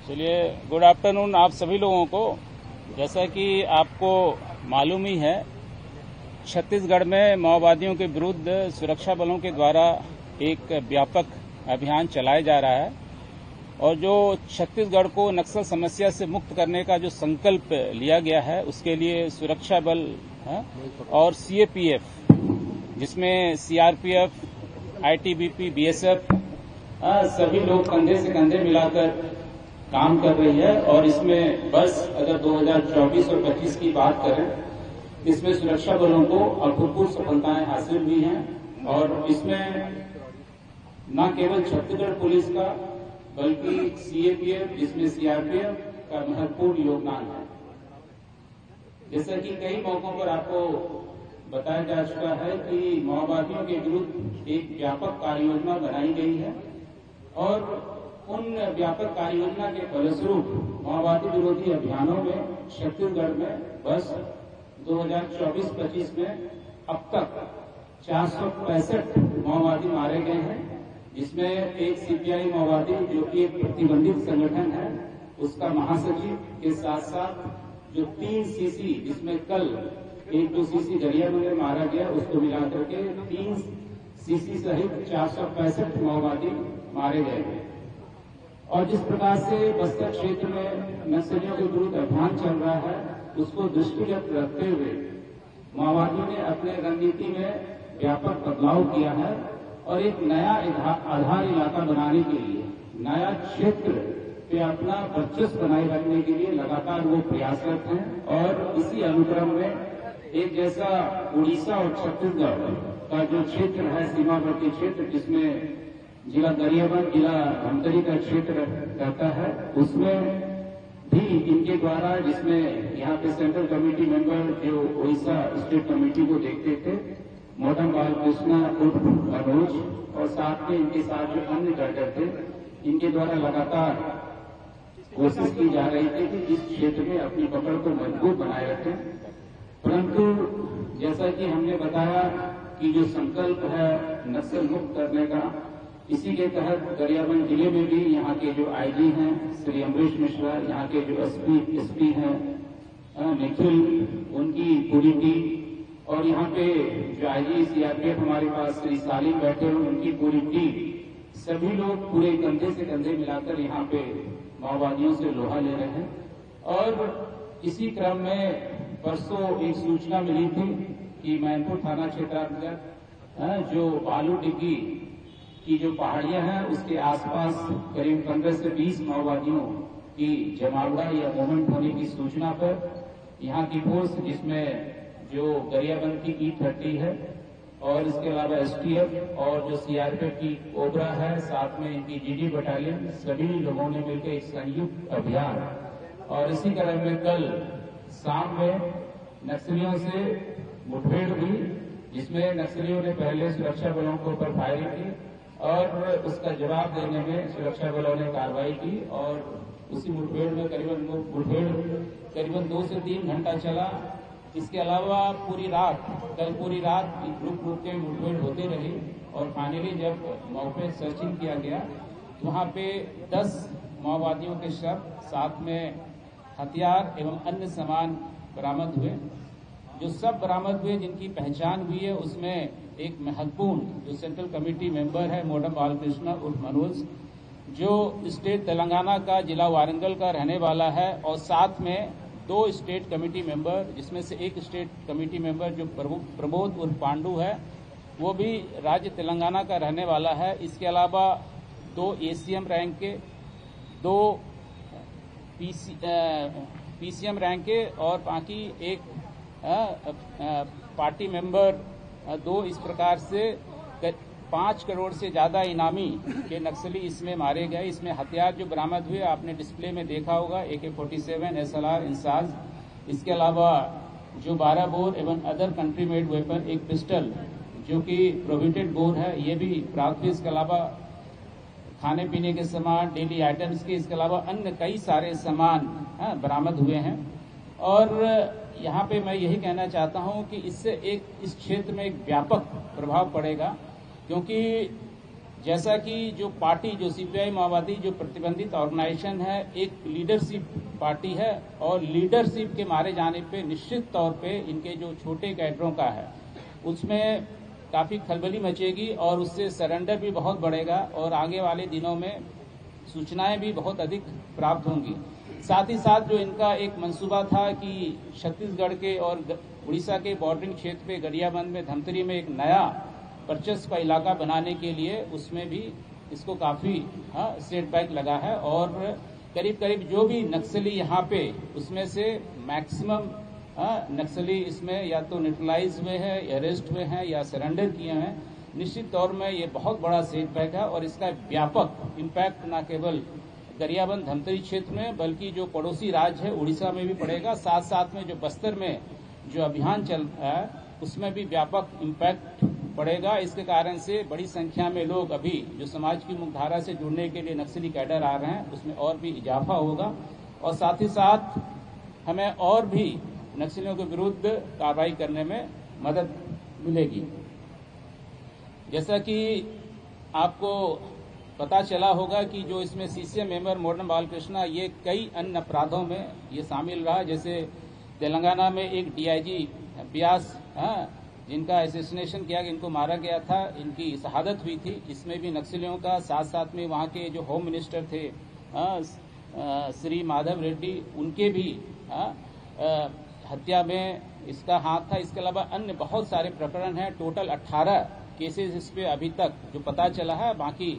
चलिए, good afternoon आप सभी लोगों को। जैसा कि आपको मालूम ही है, छत्तीसगढ़ में माओवादियों के विरुद्ध सुरक्षा बलों के द्वारा एक व्यापक अभियान चलाया जा रहा है और जो छत्तीसगढ़ को नक्सल समस्या से मुक्त करने का जो संकल्प लिया गया है, उसके लिए सुरक्षा बल और सीएपीएफ, जिसमें सीआरपीएफ, आईटीबीपी, बीएसएफ सभी लोग कंधे से कंधे मिलाकर काम कर रही है। और इसमें बस अगर 2024 और 25 की बात करें, इसमें सुरक्षा बलों को अभूतपूर्व सफलताएं हासिल हुई हैं और इसमें न केवल छत्तीसगढ़ पुलिस का बल्कि सीएपीएफ, जिसमें सीआरपीएफ का महत्वपूर्ण योगदान है। जैसा कि कई मौकों पर आपको बताया जा चुका है कि माओवादियों के विरुद्ध एक व्यापक कार्ययोजना बनाई गई है और उन व्यापक कार्ययोजना के फलस्वरूप माओवादी विरोधी अभियानों में छत्तीसगढ़ में बस 2024-25 में अब तक 465 माओवादी मारे गए हैं, जिसमें एक सीपीआई माओवादी जो कि एक प्रतिबंधित संगठन है, उसका महासचिव के साथ साथ जो 3 सीसी, जिसमें कल 1-2 सीसी गरियाबंद में मारा गया, उसको मिलाकर के 3 सीसी सहित 465 माओवादी मारे गए हैं। और जिस प्रकार से बस्तर क्षेत्र में नक्सलियों के विरुद्ध अभियान चल रहा है, उसको दृष्टिगत रखते हुए माओवादियों ने अपने रणनीति में व्यापक बदलाव किया है और एक नया आधार इलाका बनाने के लिए, नया क्षेत्र पे अपना वर्चस्व बनाए रखने के लिए लगातार वो प्रयासरत हैं। और इसी अनुक्रम में एक जैसा उड़ीसा और छत्तीसगढ़ का जो क्षेत्र है, सीमावर्ती क्षेत्र, जिसमें जिला गरियाबंद, जिला धमतरी का क्षेत्र रहता है, उसमें भी इनके द्वारा, जिसमें यहाँ पे सेंट्रल कमेटी मेंबर जो उड़ीसा स्टेट कमेटी को देखते थे, मोडम बालकृष्ण उर्फ मनोज, और साथ में इनके साथ जो अन्य डॉक्टर थे, इनके द्वारा लगातार कोशिश की जा रही थी कि इस क्षेत्र में अपनी पकड़ को मजबूत बनाए रखें। परंतु जैसा कि हमने बताया कि जो संकल्प है नक्सल मुक्त करने का, इसी के तहत गरियाबंद जिले में भी यहाँ के जो आईजी हैं श्री अमरीश मिश्रा, यहाँ के जो एसपी हैं निखिल, उनकी पूरी टीम, और यहाँ पे जो आईजी सीआरपीएफ हमारे पास श्री सालिम बैठे हुए, उनकी पूरी टीम, सभी लोग पूरे कंधे से कंधे मिलाकर यहाँ पे माओवादियों से लोहा ले रहे हैं। और इसी क्रम में परसों एक सूचना मिली थी कि मैनपुर थाना क्षेत्रांतर्गत जो बालू डिग्गी की जो पहाड़ियां हैं, उसके आसपास करीब 15 से 20 माओवादियों की जमावड़ा या मूवमेंट होने की सूचना पर यहाँ की फोर्स, जिसमें जो गरियाबंद की E30 है और इसके अलावा एसटीएफ और जो सीआरपीएफ की कोबरा है, साथ में इनकी जीडी बटालियन, सभी लोगों ने मिलकर एक संयुक्त अभियान, और इसी क्रम में कल शाम में नक्सलियों से मुठभेड़ हुई, जिसमें नक्सलियों ने पहले सुरक्षा बलों के ऊपर फायरिंग की और उसका जवाब देने में सुरक्षा बलों ने कार्रवाई की और उसी मुठभेड़ में करीबन 2 से 3 घंटा चला। इसके अलावा कल पूरी रात रुक के मुठभेड़ होती रही और फाइनली जब मौके सर्चिंग किया गया तो वहाँ पे 10 माओवादियों के शव, साथ में हथियार एवं अन्य सामान बरामद हुए। जो सब बरामद हुए, जिनकी पहचान हुई है, उसमें एक महत्वपूर्ण जो सेंट्रल कमेटी मेंबर है मोडम बालकृष्ण उर्फ मनोज, जो स्टेट तेलंगाना का जिला वारंगल का रहने वाला है, और साथ में 2 स्टेट कमेटी मेंबर, जिसमें से एक स्टेट कमेटी मेंबर जो प्रबोध उर्फ पांडु है, वो भी राज्य तेलंगाना का रहने वाला है। इसके अलावा 2 एसीएम रैंक के, 2 पीसीएम रैंक के और बाकी एक पार्टी मेंबर 2, इस प्रकार से 5 करोड़ से ज्यादा इनामी के नक्सली इसमें मारे गए। इसमें हथियार जो बरामद हुए आपने डिस्प्ले में देखा होगा, AK-47, SLR, इंसाज, इसके अलावा जो 12 बोर एवं अदर कंट्री मेड वेपन, एक पिस्टल जो कि प्रोहिबिटेड बोर है, ये भी प्राप्त हुई। इसके अलावा खाने पीने के सामान, डेली आइटम्स के, इसके अलावा अन्य कई सारे सामान बरामद हुए हैं। और यहाँ पे मैं यही कहना चाहता हूँ कि इससे इस क्षेत्र में एक व्यापक प्रभाव पड़ेगा, क्योंकि जैसा कि जो पार्टी जो सीपीआई माओवादी जो प्रतिबंधित ऑर्गेनाइजेशन है, एक लीडरशिप पार्टी है और लीडरशिप के मारे जाने पे निश्चित तौर पे इनके जो छोटे कैडरों का है उसमें काफी खलबली मचेगी और उससे सरेंडर भी बहुत बढ़ेगा और आगे वाले दिनों में सूचनाएं भी बहुत अधिक प्राप्त होंगी। साथ ही साथ जो इनका एक मंसूबा था कि छत्तीसगढ़ के और उड़ीसा के बॉर्डरिंग क्षेत्र पे गरियाबंद में धमतरी में एक नया वर्चस्व का इलाका बनाने के लिए उसमें भी इसको काफी सेटबैक लगा है और करीब करीब जो भी नक्सली यहाँ पे उसमें से मैक्सिमम नक्सली इसमें या तो न्यूट्रलाइज हुए हैं, अरेस्ट हुए हैं या सरेंडर किए हैं। निश्चित तौर में ये बहुत बड़ा सेटबैक है और इसका व्यापक इम्पैक्ट न केवल गरियाबंद धमतरी क्षेत्र में बल्कि जो पड़ोसी राज्य है उड़ीसा में भी पड़ेगा। साथ साथ में जो बस्तर में जो अभियान चल रहा है उसमें भी व्यापक इम्पैक्ट पड़ेगा। इसके कारण से बड़ी संख्या में लोग अभी जो समाज की मुख्यधारा से जुड़ने के लिए नक्सली कैडर आ रहे हैं उसमें और भी इजाफा होगा और साथ ही साथ हमें और भी नक्सलियों के विरुद्ध कार्रवाई करने में मदद मिलेगी। जैसा कि आपको पता चला होगा कि जो इसमें सीसीएम मेंबर मोडन बालकृष्णा ये कई अन्य अपराधों में ये शामिल रहा। जैसे तेलंगाना में एक डीआईजी व्यास जिनका असैसिनेशन किया गया, इनको मारा गया था, इनकी शहादत हुई थी। इसमें भी नक्सलियों का साथ साथ में वहां के जो होम मिनिस्टर थे श्री माधव रेड्डी उनके भी हत्या में इसका हाथ था। इसके अलावा अन्य बहुत सारे प्रकरण हैं। टोटल 18 केसेस इस पे अभी तक जो पता चला है। बाकी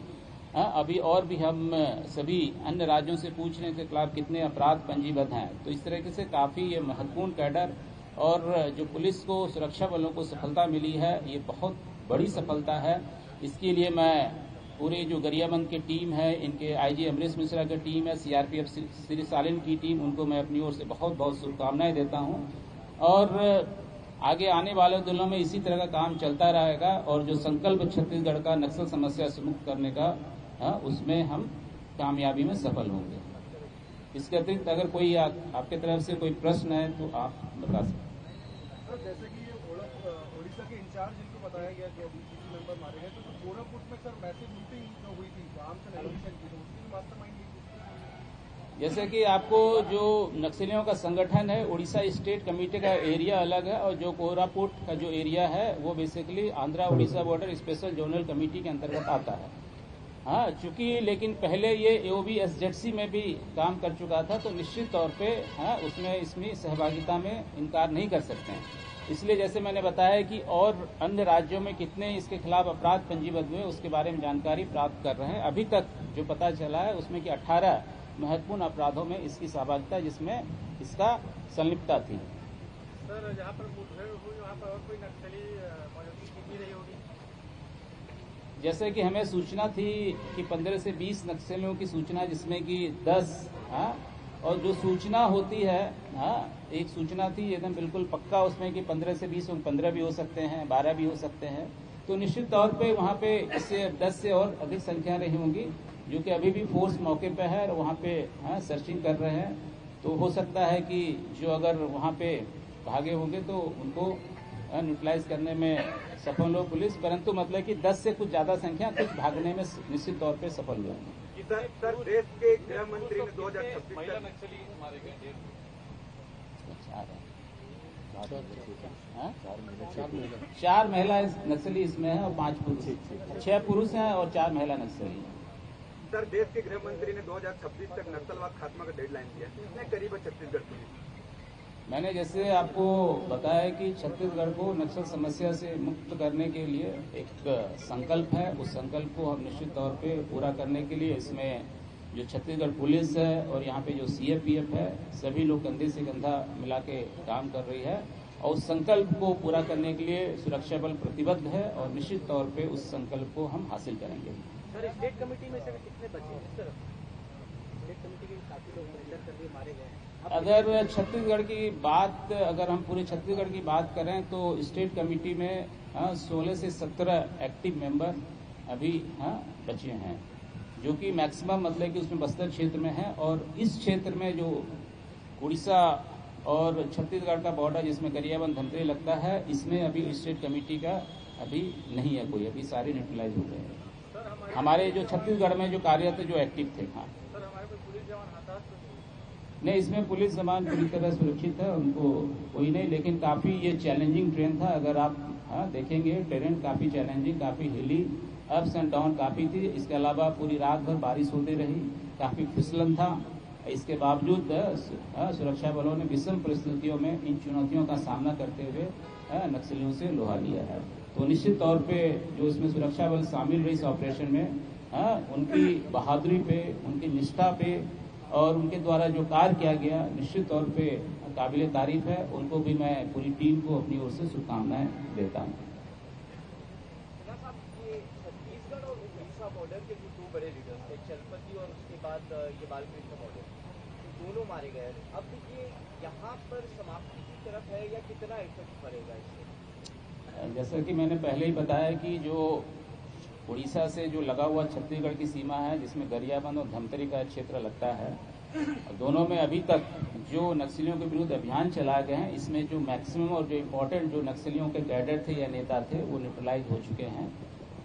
अभी और भी हम सभी अन्य राज्यों से पूछ रहे हैं कि खिलाफ कितने अपराध पंजीबद्ध हैं। तो इस तरीके से काफी ये महत्वपूर्ण कैडर और जो पुलिस को सुरक्षा बलों को सफलता मिली है ये बहुत बड़ी सफलता है। इसके लिए मैं पूरे जो गरियाबंद की टीम है, इनके आईजी अमरीश मिश्रा की टीम है, सीआरपीएफ श्री सालिन की टीम, उनको मैं अपनी ओर से बहुत बहुत शुभकामनाएं देता हूं और आगे आने वाले दिनों में इसी तरह का काम चलता रहेगा और जो संकल्प छत्तीसगढ़ का नक्सल समस्या से मुक्त करने का उसमें हम कामयाबी में सफल होंगे। इसके अतिरिक्त अगर कोई आपके तरफ से कोई प्रश्न है तो आप बता सकते हैं। जैसे कि ये ओडिशा के इंचार्ज जिनको बताया गया कि बीसीसी मेंबर मारे गए, तो गोरखपुर में सर मैसेज मीटिंग जो हुई थी आम से नेगोशिएशन की, तो उसकी भी मास्टरमाइंड जैसे कि आपको जो नक्सलियों का संगठन है उड़ीसा स्टेट कमेटी का एरिया अलग है और जो कोरापुट का जो एरिया है वो basically Andhra Orissa border special zonal committee के अंतर्गत आता है। चूंकि लेकिन पहले ये एओबी एसजेडसी में भी काम कर चुका था तो निश्चित तौर पे उसमें इसमें सहभागिता में इनकार नहीं कर सकते हैं। इसलिए जैसे मैंने बताया कि और अन्य राज्यों में कितने इसके खिलाफ अपराध पंजीबद्ध हुए उसके बारे में जानकारी प्राप्त कर रहे हैं। अभी तक जो पता चला है उसमें कि 18 महत्वपूर्ण अपराधों में इसकी सहभागिता जिसमें इसका संलिप्तता थी। सर जहाँ पर मुठभेड़ हुई वहाँ पर और कोई नक्सली मौजूदगी कितनी रही होगी? जैसे कि हमें सूचना थी कि 15 से 20 नक्सलियों की सूचना जिसमें कि 10 और जो सूचना होती है एक सूचना थी एकदम बिल्कुल पक्का उसमें कि 15 से 20 15 भी हो सकते हैं, 12 भी हो सकते हैं। तो निश्चित तौर पे वहाँ पे इससे 10 से और अधिक संख्या रही होंगी जो कि अभी भी फोर्स मौके पे है और वहाँ पे सर्चिंग कर रहे हैं। तो हो सकता है कि जो अगर वहाँ पे भागे होंगे तो उनको न्यूट्रलाइज करने में सफल हो पुलिस, परंतु मतलब कि 10 से कुछ ज्यादा संख्या कुछ भागने में निश्चित तौर पे सफल हुए हैं। सर देश के गृह मंत्री ने 2026 महिला नक्सली मारे गए 4 महिला नक्सली इसमें है और 5 पुरुष, 6 पुरुष हैं और 4 महिला नक्सली। सर देश के गृह मंत्री ने 2026 तक नक्सलवाद खात्मा का डेडलाइन दिया, कितने करीब है छत्तीसगढ़ के लिए? मैंने जैसे आपको बताया कि छत्तीसगढ़ को नक्सल समस्या से मुक्त करने के लिए एक संकल्प है। उस संकल्प को हम निश्चित तौर पे पूरा करने के लिए इसमें जो छत्तीसगढ़ पुलिस है और यहाँ पे जो सीएपीएफ है सभी लोग कंधे से कंधा मिला के काम कर रही है और उस संकल्प को पूरा करने के लिए सुरक्षा बल प्रतिबद्ध है और निश्चित तौर पे उस संकल्प को हम हासिल करेंगे। सर स्टेट कमेटी में से कितने बचे हैं? सर स्टेट कमेटी के काफी लोग सरेंडर कर दिए, मारे गए। अगर छत्तीसगढ़ की बात अगर हम पूरे छत्तीसगढ़ की बात करें तो स्टेट कमेटी में 16 से 17 एक्टिव मेंबर अभी बचे हैं जो कि मैक्सिमम मतलब कि उसमें बस्तर क्षेत्र में है और इस क्षेत्र में जो उड़ीसा और छत्तीसगढ़ का बॉर्डर जिसमें गरियाबंद धमतरी लगता है इसमें अभी स्टेट कमेटी का अभी नहीं है कोई, अभी सारे न्यूट्रलाइज हो गए हैं। हमारे जो छत्तीसगढ़ में जो कार्यरत जो एक्टिव थे। हाँ सर, हमारे पास पुलिस जवान हताश तो नहीं, इसमें पुलिस जवान पूरी तरह सुरक्षित है, उनको कोई नहीं, लेकिन काफी ये चैलेंजिंग ट्रेन था। अगर आप देखेंगे ट्रेन काफी चैलेंजिंग, काफी हिली, अप्स एंड डाउन काफी थी। इसके अलावा पूरी रात भर बारिश होती रही, काफी फिसलन था। इसके बावजूद सुरक्षा बलों ने विषम परिस्थितियों में इन चुनौतियों का सामना करते हुए नक्सलियों से लोहा लिया है। तो निश्चित तौर पे जो इसमें सुरक्षा बल शामिल रही इस ऑपरेशन में, उनकी बहादुरी पे, उनकी निष्ठा पे और उनके द्वारा जो कार्य किया गया, निश्चित तौर पे काबिले तारीफ है। उनको भी मैं पूरी टीम को अपनी ओर से शुभकामनाएं देता हूं। छत्तीसगढ़ और उड़ीसा बॉर्डर के जो दो बड़े लीडर्स थे, चलपति और उसके बाद ये बालकृष्ण बॉर्डर, दोनों मारे गए। अब ये यहाँ पर समाप्ति की तरफ है या कितना इफेक्ट पड़ेगा इससे? जैसा कि मैंने पहले ही बताया कि जो उड़ीसा से जो लगा हुआ छत्तीसगढ़ की सीमा है, जिसमें गरियाबंद और धमतरी का क्षेत्र लगता है, दोनों में अभी तक जो नक्सलियों के विरुद्ध अभियान चलाए गए हैं, इसमें जो मैक्सिमम और जो इम्पोर्टेंट जो नक्सलियों के कैडर थे या नेता थे वो न्यूट्रलाइज हो चुके हैं।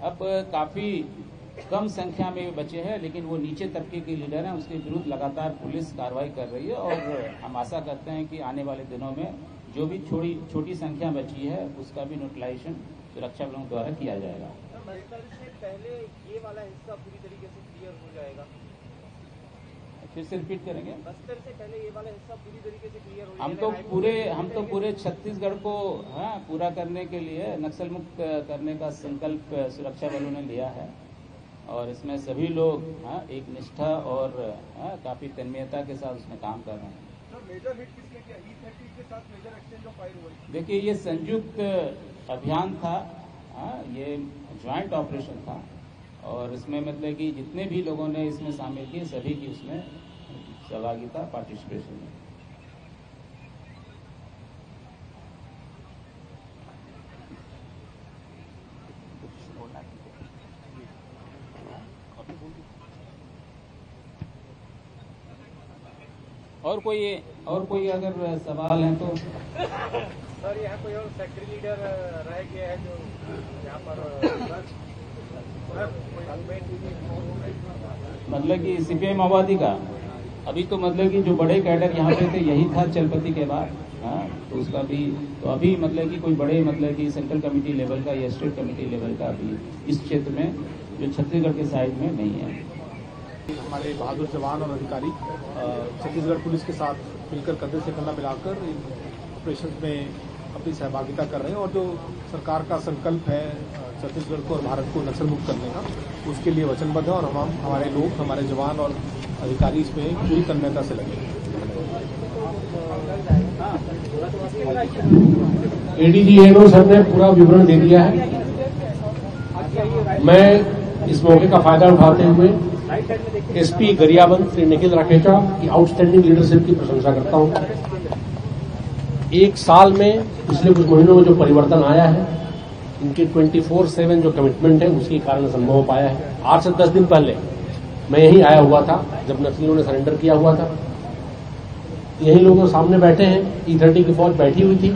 अब काफी कम संख्या में बचे हैं, लेकिन वो नीचे तबके के लीडर हैं, उसके विरुद्ध लगातार पुलिस कार्रवाई कर रही है और हम आशा करते हैं कि आने वाले दिनों में जो भी छोटी संख्या बची है उसका भी न्यूट्रलाइजेशन सुरक्षा बलों द्वारा किया जाएगा। बस्तर से पहले ये वाला हिस्सा पूरी तरीके से क्लियर हो जाएगा? फिर से रिपीट करेंगे। बस्तर से पहले ये वाला हिस्सा पूरी तरीके से क्लियर हो जाएगा। हम तो पूरे छत्तीसगढ़ को पूरा करने के लिए, नक्सल मुक्त करने का संकल्प सुरक्षा बलों ने लिया है और इसमें सभी लोग एक निष्ठा और काफी तन्मयता के साथ उसमें काम कर रहे हैं। मेजर हिट किसने किया? E30 के साथ मेजर एक्सचेंज ऑफ फायर हुआ। देखिए, ये संयुक्त अभियान था, ये ज्वाइंट ऑपरेशन था और इसमें मतलब कि जितने भी लोगों ने इसमें शामिल किए सभी की उसमें सहभागिता, पार्टिसिपेशन है। और कोई अगर सवाल है तो। सर, यहाँ कोई और सेक्टर लीडर रह गया है जो यहाँ पर मतलब कि सीपीआई माओवादी का अभी तो मतलब कि जो बड़े कैडर यहाँ पे थे यही था चलपति के बाद, तो उसका भी तो अभी मतलब कि कोई बड़े मतलब कि सेंट्रल कमेटी लेवल का या स्टेट कमेटी लेवल का अभी इस क्षेत्र में जो छत्तीसगढ़ के साइड में नहीं है। हमारे बहादुर जवान और अधिकारी छत्तीसगढ़ पुलिस के साथ मिलकर कंधे से कंधा मिलाकर इन ऑपरेशन में अपनी सहभागिता कर रहे हैं और जो सरकार का संकल्प है छत्तीसगढ़ को और भारत को नक्सल मुक्त करने का, उसके लिए वचनबद्ध है और हम हमारे लोग, हमारे जवान और अधिकारी इसमें पूरी तन्मयता से लगे। एडीजी एनो सर ने पूरा विवरण दे दिया है। मैं इस मौके का फायदा उठाते हुए एसपी गरियाबंद श्री निखिल राकेचा की आउटस्टैंडिंग लीडरशिप की प्रशंसा करता हूं। एक साल में पिछले कुछ महीनों में जो परिवर्तन आया है, इनके 24/7 जो कमिटमेंट है उसके कारण संभव हो पाया है। 8 से 10 दिन पहले मैं यहीं आया हुआ था जब नक्सलियों ने सरेंडर किया हुआ था। यही लोग सामने बैठे हैं, E30 की फौज बैठी हुई थी।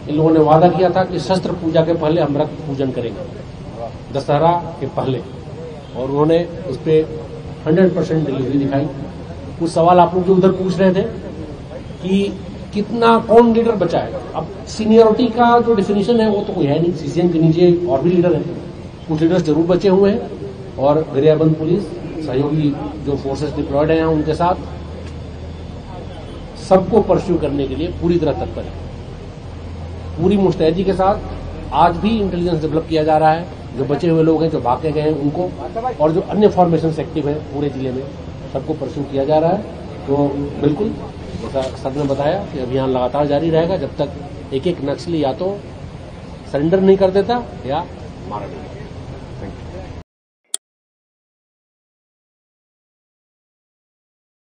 इन लोगों ने वादा किया था कि शस्त्र पूजा के पहले हम रक्त पूजन करेंगे, दशहरा के पहले, और उन्होंने उस पर 100% डिलीवरी दिखाई। कुछ सवाल आप लोग जो उधर पूछ रहे थे कि कितना कौन लीडर बचा है। अब सीनियरिटी का जो डिफिनीशन है वो तो कोई है नहीं, सीसीएम के नीचे और भी लीडर हैं। कुछ लीडर्स जरूर बचे हुए हैं और गरियाबंद पुलिस सहयोगी जो फोर्सेस डिप्लॉयड हैं उनके साथ सबको परस्यू करने के लिए पूरी तरह तत्पर है। पूरी मुस्तैदी के साथ आज भी इंटेलिजेंस डेवलप किया जा रहा है। जो बचे हुए लोग हैं, जो भाग के गए हैं उनको, और जो अन्य फॉर्मेशन एक्टिव है पूरे जिले में, सबको परस्यू किया जा रहा है। तो बिल्कुल जैसा सर ने बताया कि अभियान लगातार जारी रहेगा जब तक एक एक नक्सली या तो सरेंडर नहीं कर देता या मारा नहीं।